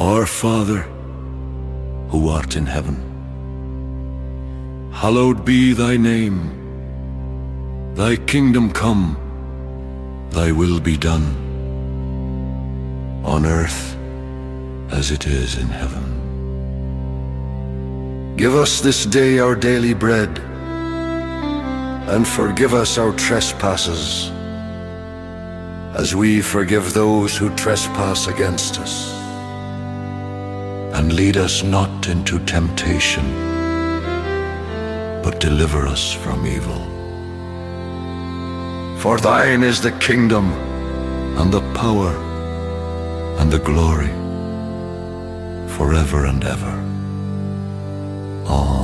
Our Father, who art in heaven, hallowed be thy name. Thy kingdom come, thy will be done, on earth as it is in heaven. Give us this day our daily bread, and forgive us our trespasses, as we forgive those who trespass against us. And lead us not into temptation, but deliver us from evil. For thine is the kingdom, and the power, and the glory, forever and ever. Amen.